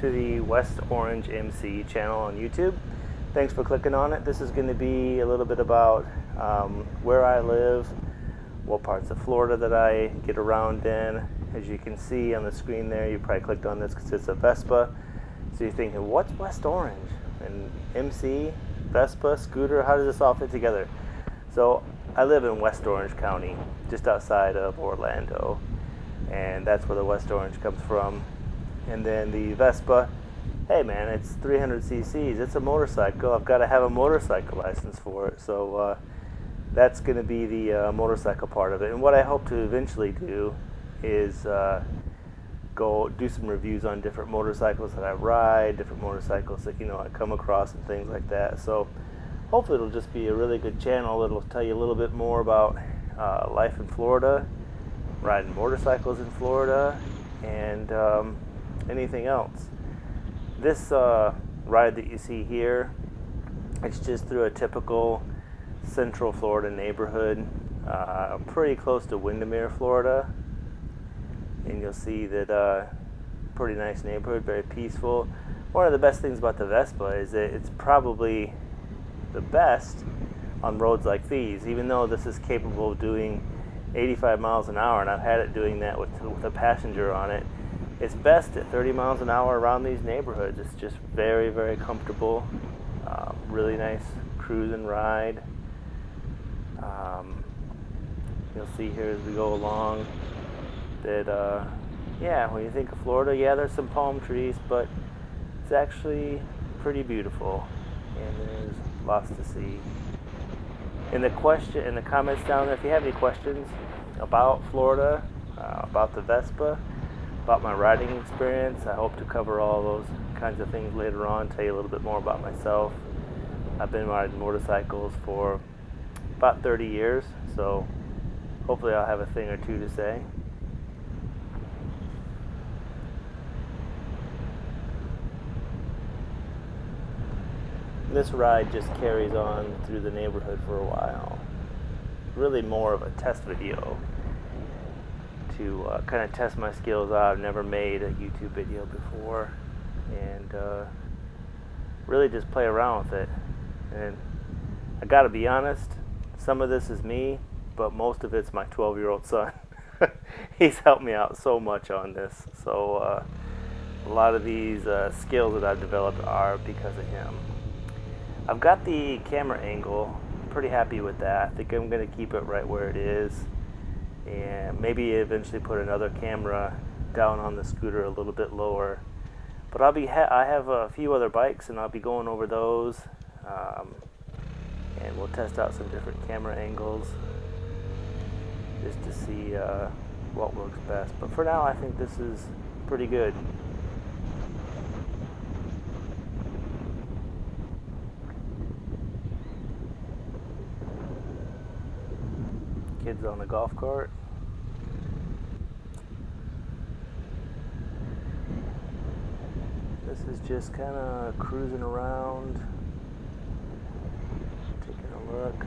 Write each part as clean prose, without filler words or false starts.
to the West Orange MC channel on YouTube. Thanks for clicking on it. This is going to be a little bit about where I live, what parts of Florida that I get around in. As you can see on the screen there, you probably clicked on this because it's a Vespa. So you're thinking, what's West Orange? And MC, Vespa, scooter, how does this all fit together? So I live in West Orange County, just outside of Orlando. And that's where the West Orange comes from. And then the Vespa, hey man, it's 300 cc's. It's a motorcycle. I've got to have a motorcycle license for it. So that's going to be the motorcycle part of it. And what I hope to eventually do is go do some reviews on different motorcycles that I ride, different motorcycles that I come across and things like that. So hopefully it'll just be a really good channel. It'll tell you a little bit more about life in Florida, riding motorcycles in Florida, and anything else. This ride that you see here, it's just through a typical Central Florida neighborhood, pretty close to Windermere, Florida. And you'll see that pretty nice neighborhood, very peaceful. One of the best things about the Vespa is that it's probably the best on roads like these, even though this is capable of doing 85 miles an hour, and I've had it doing that with a passenger on it. It's best at 30 miles an hour around these neighborhoods. It's just very, very comfortable, really nice cruise and ride. You'll see here as we go along that, yeah, when you think of Florida, yeah, there's some palm trees, but it's actually pretty beautiful, and there's lots to see. In the comments down there, if you have any questions about Florida, about the Vespa, about my riding experience, I hope to cover all those kinds of things later on, tell you a little bit more about myself. I've been riding motorcycles for about 30 years, so hopefully I'll have a thing or two to say. This ride just carries on through the neighborhood for a while. Really more of a test video to kind of test my skills out. I've never made a YouTube video before, and really just play around with it. And I gotta be honest, some of this is me, but most of it's my 12-year-old son. He's helped me out so much on this. So a lot of these skills that I've developed are because of him. I've got the camera angle, pretty happy with that. I think I'm going to keep it right where it is, and maybe eventually put another camera down on the scooter a little bit lower. But I have a few other bikes, and I'll be going over those, and we'll test out some different camera angles just to see what works best. But for now, I think this is pretty good. Kids on the golf cart. This is just kind of cruising around, taking a look.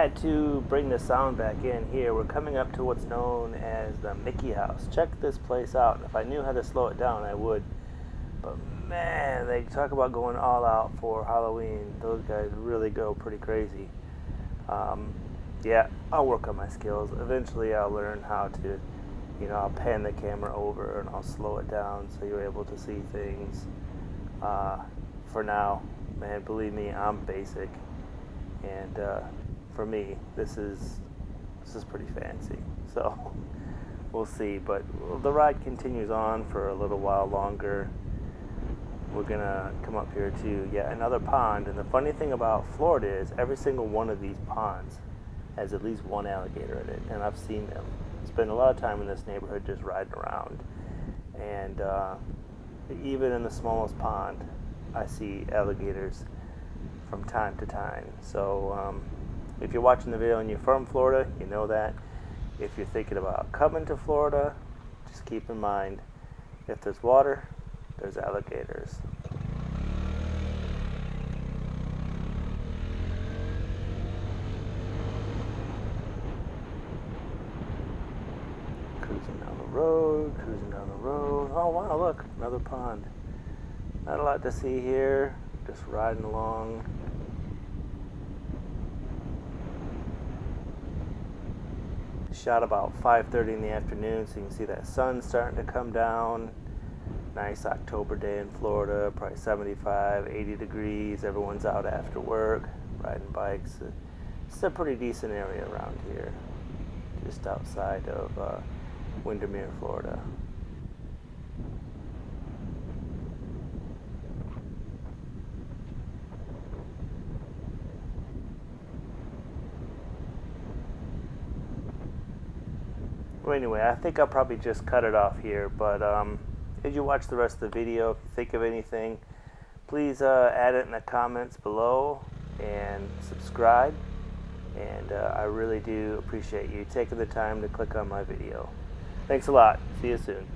had to bring the sound back in here. We're coming up to what's known as the Mickey House. Check this place out. And if I knew how to slow it down, I would. But man, they talk about going all out for Halloween. Those guys really go pretty crazy. Yeah, I'll work on my skills. Eventually I'll learn how to, I'll pan the camera over and I'll slow it down so you're able to see things. For now, man, believe me, I'm basic. And for me, this is pretty fancy. So we'll see. But the ride continues on for a little while longer. We're gonna come up here to yet another pond, and the funny thing about Florida is every single one of these ponds has at least one alligator in it, and I've seen them. Spend a lot of time in this neighborhood just riding around, and even in the smallest pond, I see alligators from time to time. So if you're watching the video and you're from Florida, you know that. If you're thinking about coming to Florida, just keep in mind, if there's water, there's alligators. Cruising down the road, cruising down the road. Oh wow, look, another pond. Not a lot to see here, just riding along. Shot about 5:30 in the afternoon, so you can see that sun starting to come down. Nice October day in Florida, probably 75, 80 degrees. Everyone's out after work, riding bikes. It's a pretty decent area around here, just outside of Windermere, Florida. Well, anyway, I think I'll probably just cut it off here, but as you watch the rest of the video, if you think of anything, please add it in the comments below and subscribe. And I really do appreciate you taking the time to click on my video. Thanks a lot. See you soon.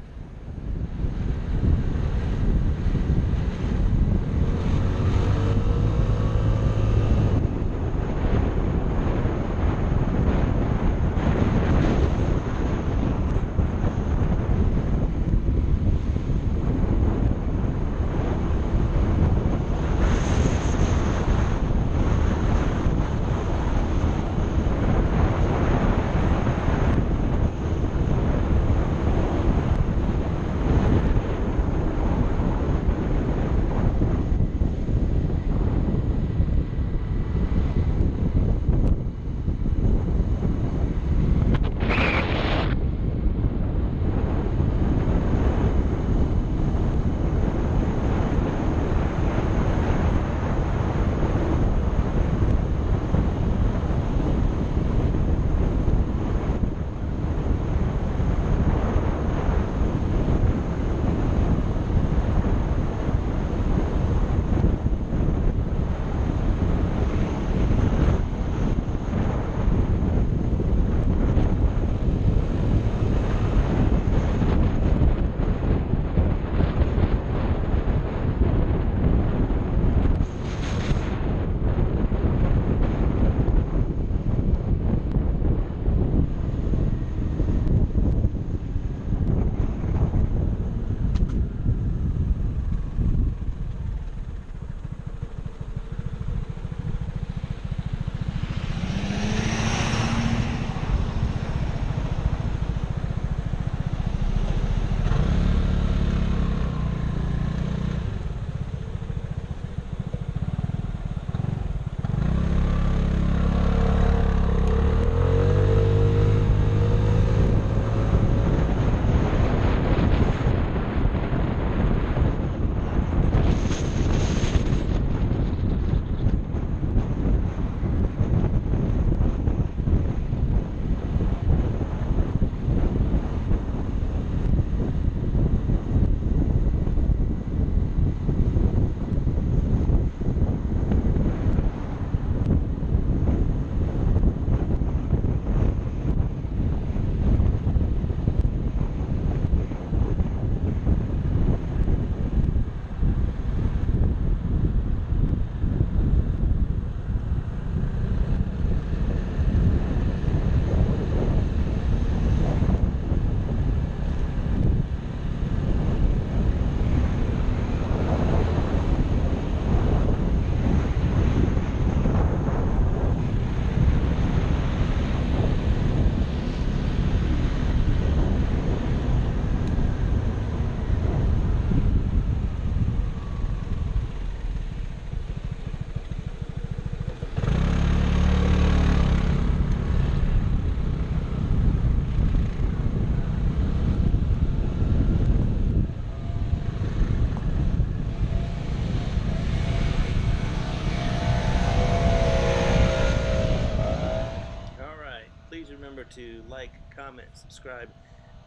remember to like, comment, subscribe.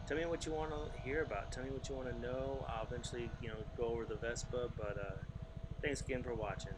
Tell me what you want to hear about. Tell me what you want to know. I'll eventually, go over the Vespa. But thanks again for watching.